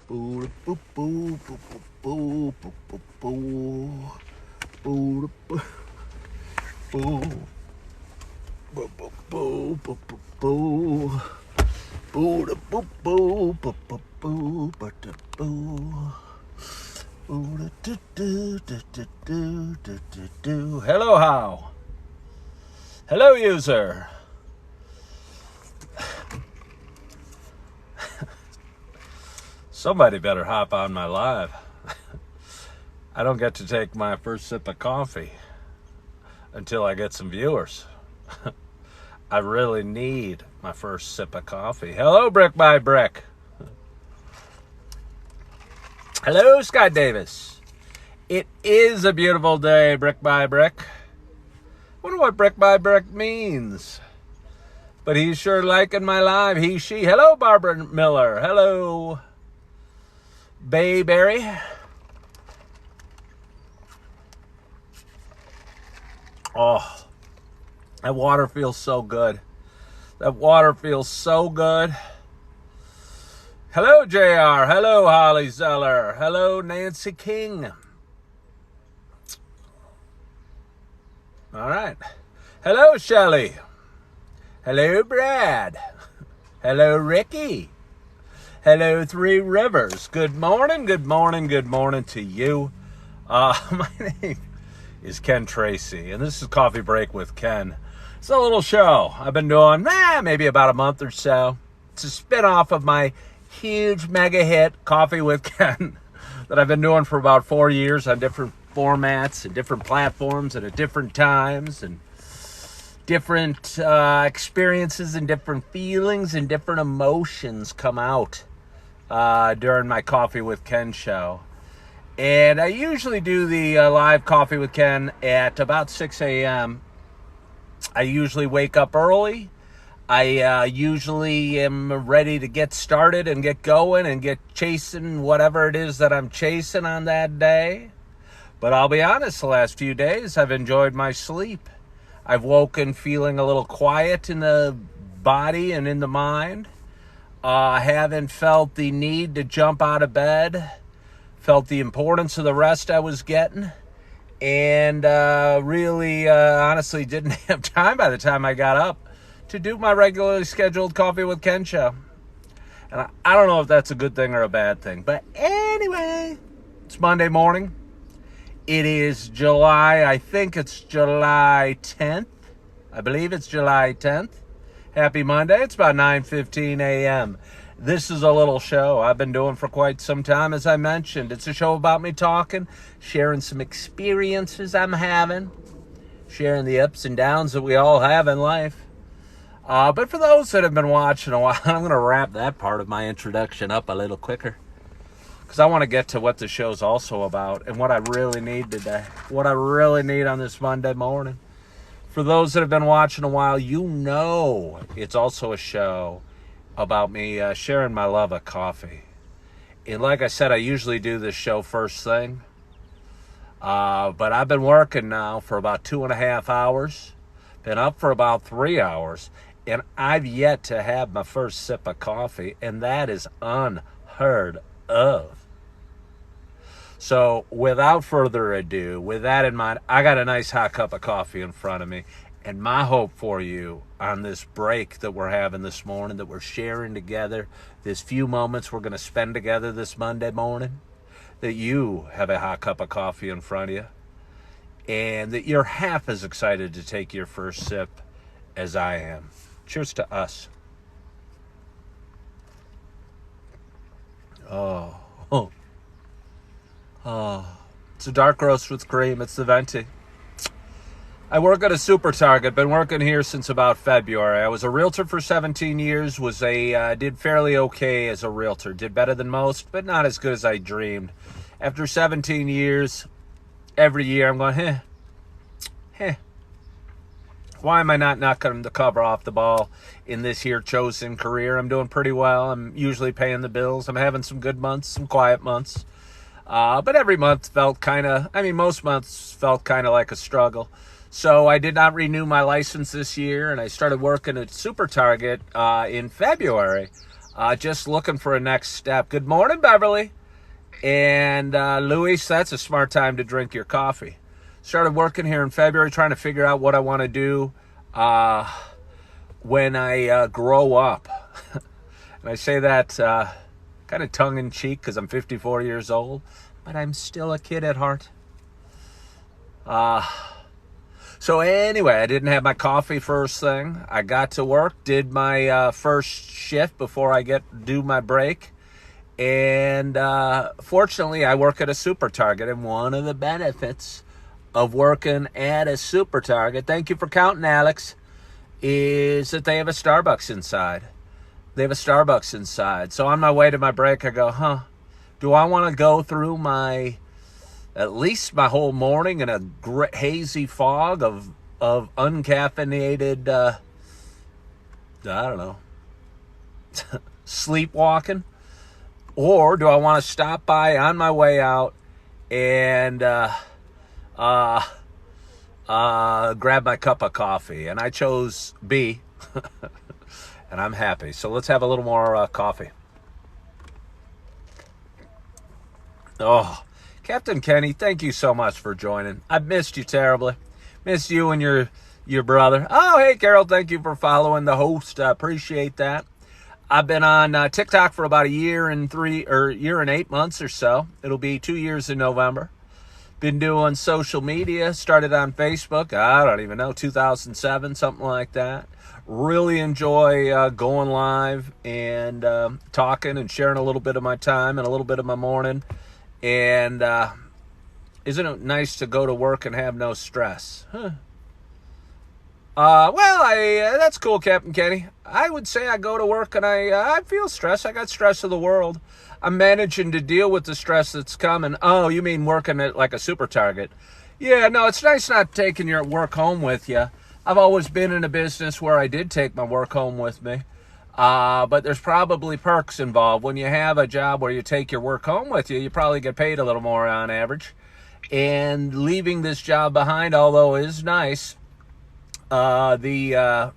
Boo boo boo boo boo boo boo boo boo boo boo boo boo boo boo boo boo da boo boo boo boo boo ba da boo boo da do do do do do do do do. Hello, how? Hello, user. Somebody better hop on my live. I don't get to take my first sip of coffee until I get some viewers. I really need my first sip of coffee. Hello, Brick by Brick. Hello, Scott Davis. It is a beautiful day, Brick by Brick. Wonder what Brick by Brick means. But he's sure liking my live. He, she. Hello, Barbara Miller. Hello, Bayberry. Oh, that water feels so good. That water feels so good. Hello, JR. Hello, Holly Zeller. Hello, Nancy King. All right. Hello, Shelley. Hello, Brad. Hello, Ricky. Hello, Three Rivers. Good morning, good morning, good morning to you. My name is Ken Tracy, and this is Coffee Break with Ken. It's a little show I've been doing maybe about a month or so. It's a spinoff of my huge mega hit, Coffee with Ken, that I've been doing for about 4 years on different formats and different platforms and at different times and different experiences and different feelings and different emotions come out during my Coffee with Ken show. And I usually do the live Coffee with Ken at about 6 a.m. I usually wake up early. I usually am ready to get started and get going and get chasing whatever it is that I'm chasing on that day. But I'll be honest, the last few days I've enjoyed my sleep. I've woken feeling a little quiet in the body and in the mind. I haven't felt the need to jump out of bed. Felt the importance of the rest I was getting. And really, honestly, didn't have time by the time I got up to do my regularly scheduled Coffee with Ken show. And I don't know if that's a good thing or a bad thing. But anyway, it's Monday morning. It is I think it's July 10th. I believe it's July 10th. Happy Monday. It's about 9:15 a.m. This is a little show I've been doing for quite some time, as I mentioned. It's a show about me talking, sharing some experiences I'm having, sharing the ups and downs that we all have in life. But for those that have been watching a while, I'm going to wrap that part of my introduction up a little quicker, because I want to get to what the show's also about and what I really need today, what I really need on this Monday morning. For those that have been watching a while, you know it's also a show about me sharing my love of coffee. And like I said, I usually do this show first thing. But I've been working now for about 2.5 hours. Been up for about 3 hours. And I've yet to have my first sip of coffee. And that is unheard of. So without further ado, with that in mind, I got a nice hot cup of coffee in front of me. And my hope for you on this break that we're having this morning, that we're sharing together, this few moments we're going to spend together this Monday morning, that you have a hot cup of coffee in front of you, and that you're half as excited to take your first sip as I am. Cheers to us. Oh. It's a dark roast with cream. It's the Venti. I work at a Super Target. Been working here since about February. I was a realtor for 17 years. Did fairly okay as a realtor. Did better than most, but not as good as I dreamed. After 17 years, every year I'm going, why am I not knocking the cover off the ball in this here chosen career? I'm doing pretty well. I'm usually paying the bills. I'm having some good months, some quiet months. But every month felt most months felt kind of like a struggle. So I did not renew my license this year, and I started working at Super Target in February. Just looking for a next step. Good morning, Beverly. And Luis, that's a smart time to drink your coffee. Started working here in February, trying to figure out what I want to do when I grow up. And I say that kind of tongue-in-cheek because I'm 54 years old, but I'm still a kid at heart. So anyway, I didn't have my coffee first thing. I got to work, did my first shift before I do my break. And fortunately, I work at a Super Target, and one of the benefits of working at a Super Target, thank you for counting, Alex, is that they have a Starbucks inside. They have a Starbucks inside. So on my way to my break, I go, do I want to go through at least my whole morning in a hazy fog of uncaffeinated, I don't know, sleepwalking? Or do I want to stop by on my way out and grab my cup of coffee? And I chose B, and I'm happy. So let's have a little more coffee. Oh, Captain Kenny, thank you so much for joining. I've missed you terribly. Missed you and your brother. Oh, hey, Carol, thank you for following the host. I appreciate that. I've been on TikTok for about a year and 8 months or so. It'll be 2 years in November. Been doing social media. Started on Facebook, I don't even know, 2007, something like that. Really enjoy going live and talking and sharing a little bit of my time and a little bit of my morning. And isn't it nice to go to work and have no stress? That's cool, Captain Kenny. I would say I go to work and I feel stress. I got stress of the world. I'm managing to deal with the stress that's coming. Oh, you mean working at like a Super Target? Yeah, no, it's nice not taking your work home with you. I've always been in a business where I did take my work home with me. But there's probably perks involved. When you have a job where you take your work home with you, you probably get paid a little more on average. And leaving this job behind, although it is nice, the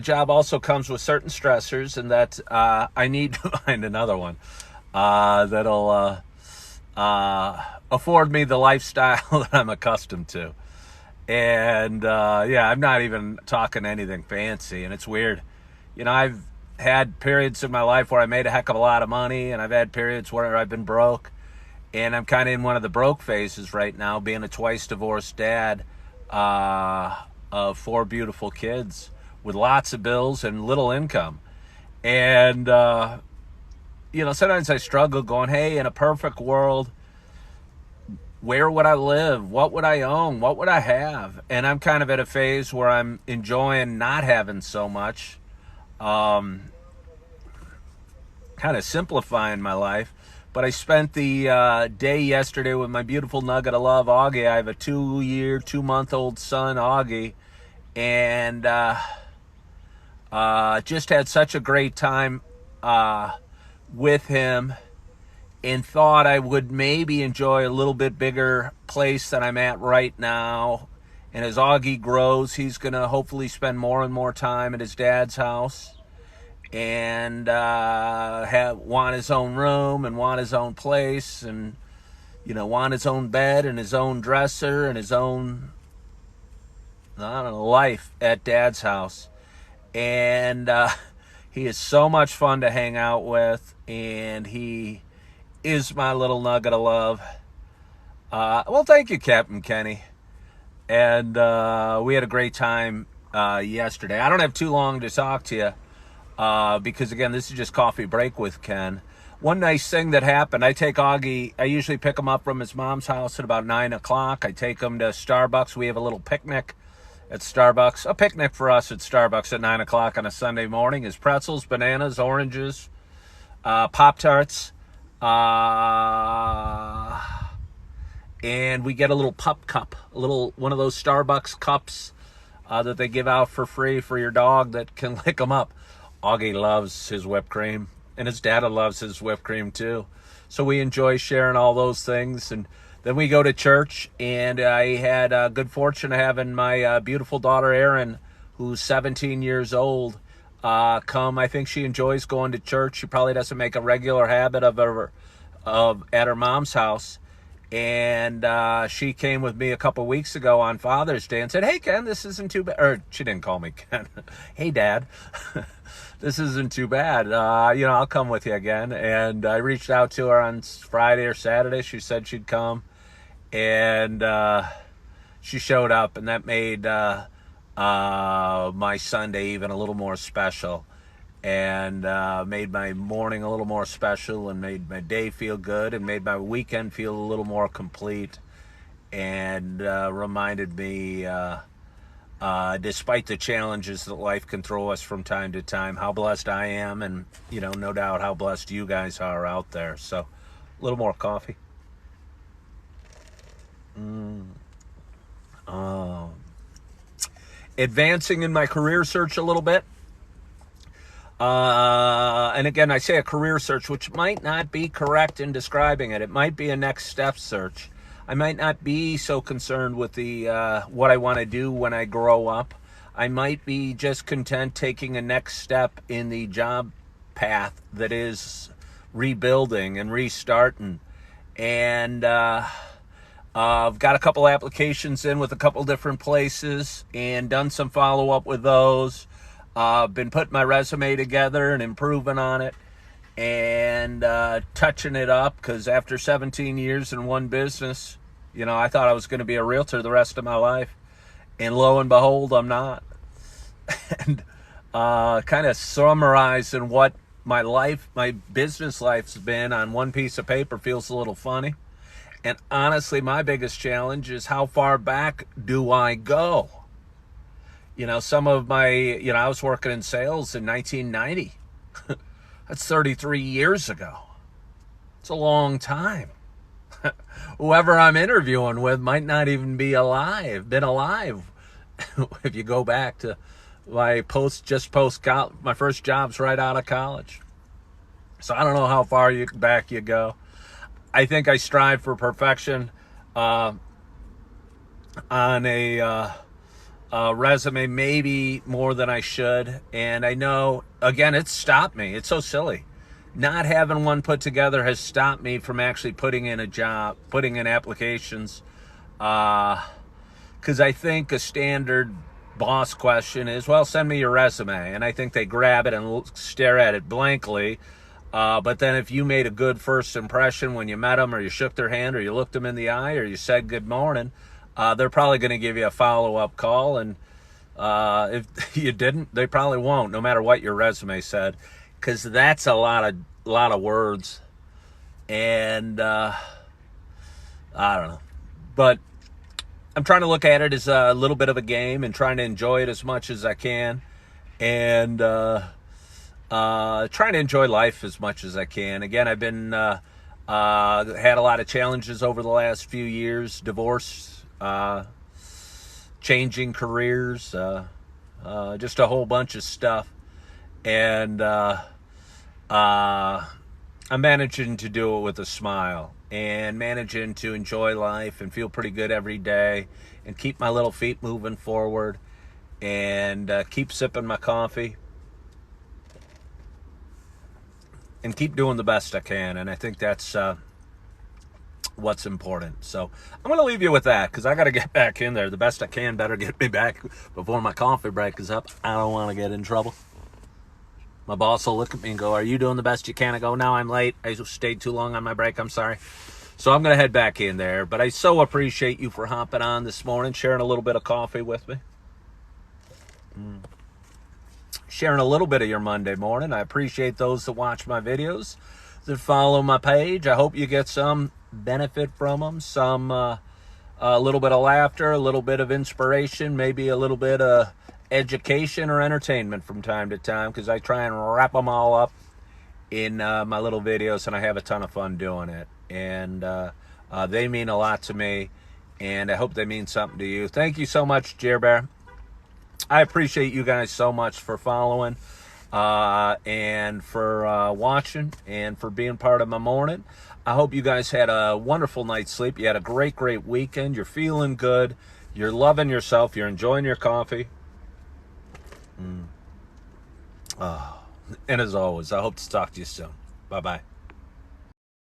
job also comes with certain stressors, and that I need to find another one that'll afford me the lifestyle that I'm accustomed to. And I'm not even talking anything fancy, and it's weird. You know, I've had periods in my life where I made a heck of a lot of money, and I've had periods where I've been broke, and I'm kind of in one of the broke phases right now, being a twice divorced dad of 4 beautiful kids with lots of bills and little income. And, sometimes I struggle going, hey, in a perfect world, where would I live? What would I own? What would I have? And I'm kind of at a phase where I'm enjoying not having so much. Kind of simplifying my life. But I spent the day yesterday with my beautiful nugget of love, Augie. I have a 2-month-old son, Augie. And just had such a great time with him, and thought I would maybe enjoy a little bit bigger place than I'm at right now. And as Augie grows, he's going to hopefully spend more and more time at his dad's house and want his own room and want his own place and, want his own bed and his own dresser and his own, life at Dad's house. And he is so much fun to hang out with, and he is my little nugget of love. Thank you, Captain Kenny. And we had a great time yesterday. I don't have too long to talk to you because, again, this is just coffee break with Ken. One nice thing that happened, I take Augie, I usually pick him up from his mom's house at about 9 o'clock. I take him to Starbucks. We have a little picnic at Starbucks. A picnic for us at Starbucks at 9 o'clock on a Sunday morning is pretzels, bananas, oranges, Pop-Tarts, and we get a little pup cup, one of those Starbucks cups that they give out for free for your dog that can lick them up. Augie loves his whipped cream, and his dad loves his whipped cream too. So we enjoy sharing all those things. And then we go to church, and I had good fortune of having my beautiful daughter, Erin, who's 17 years old, come. I think she enjoys going to church. She probably doesn't make a regular habit of at her mom's house. And she came with me a couple weeks ago on Father's Day and said, "Hey, Ken, this isn't too bad." Or she didn't call me Ken. "Hey, Dad, this isn't too bad. I'll come with you again." And I reached out to her on Friday or Saturday. She said she'd come. And she showed up, and that made my Sunday even a little more special. And made my morning a little more special, and made my day feel good, and made my weekend feel a little more complete, and reminded me, despite the challenges that life can throw us from time to time, how blessed I am, and no doubt how blessed you guys are out there. So a little more coffee. Advancing in my career search a little bit. And again, I say a career search, which might not be correct in describing it. It might be a next step search. I might not be so concerned with the what I want to do when I grow up. I might be just content taking a next step in the job path that is rebuilding and restarting. And I've got a couple applications in with a couple different places and done some follow-up with those. Been putting my resume together and improving on it, and touching it up, because after 17 years in one business, I thought I was going to be a realtor the rest of my life, and lo and behold, I'm not. And kind of summarizing what my business life's been on one piece of paper feels a little funny. And honestly, my biggest challenge is, how far back do I go? Some of my, I was working in sales in 1990. That's 33 years ago. It's a long time. Whoever I'm interviewing with might not even been alive if you go back to my my first jobs right out of college. So I don't know how far back you go. I think I strive for perfection on a resume, maybe more than I should. And I know, again, it's stopped me. It's so silly. Not having one put together has stopped me from actually putting in applications. Because I think a standard boss question is, well, send me your resume. And I think they grab it and stare at it blankly. But then if you made a good first impression when you met them, or you shook their hand, or you looked them in the eye, or you said good morning, they're probably going to give you a follow-up call. And if you didn't, they probably won't, no matter what your resume said, because that's a lot of words. And I don't know, but I'm trying to look at it as a little bit of a game, and trying to enjoy it as much as I can, and trying to enjoy life as much as I can. Again, I've been had a lot of challenges over the last few years: divorce, changing careers, just a whole bunch of stuff. And I'm managing to do it with a smile, and managing to enjoy life and feel pretty good every day, and keep my little feet moving forward, and keep sipping my coffee, and keep doing the best I can. And I think that's what's important. So I'm going to leave you with that, because I got to get back in there. The best I can better get me back before my coffee break is up. I don't want to get in trouble. My boss will look at me and go, "Are you doing the best you can?" I go, "No, I'm late. I stayed too long on my break. I'm sorry." So I'm going to head back in there. But I so appreciate you for hopping on this morning, sharing a little bit of coffee with me. Sharing a little bit of your Monday morning. I appreciate those that watch my videos, that follow my page. I hope you get some benefit from them, some a little bit of laughter, a little bit of inspiration, maybe a little bit of education or entertainment from time to time, because I try and wrap them all up in my little videos, and I have a ton of fun doing it. And they mean a lot to me, and I hope they mean something to you. Thank you so much, Jer Bear. I appreciate you guys so much for following, and for watching, and for being part of my morning. I hope you guys had a wonderful night's sleep. You had a great weekend. You're feeling good. You're loving yourself. You're enjoying your coffee. And as always, I hope to talk to you soon. Bye-bye.